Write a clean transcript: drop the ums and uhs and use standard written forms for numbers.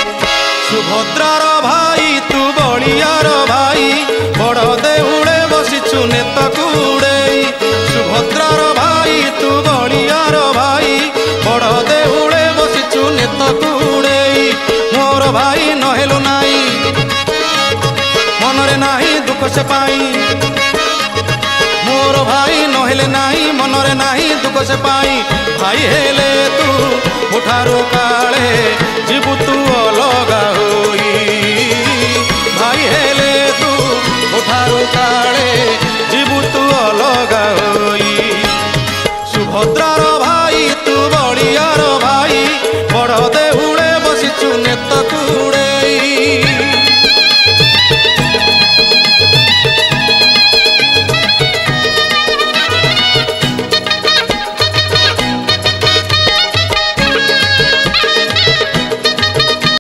सुभद्रार भाई तू बलियार भाई बड़ देउले बसिचु नेतकु उड़ेई। सुभद्रार भाई तू बलियार भाई बड़ देउले बसिचु नेतकु उड़ेई। मोर भाई नहेलु नाई मनरे नाही दुख से पाई। मोर भाई नहेले नाही मनरे नाही दुख से पाई। भाई हेले तू मुठारू काले जीवु तू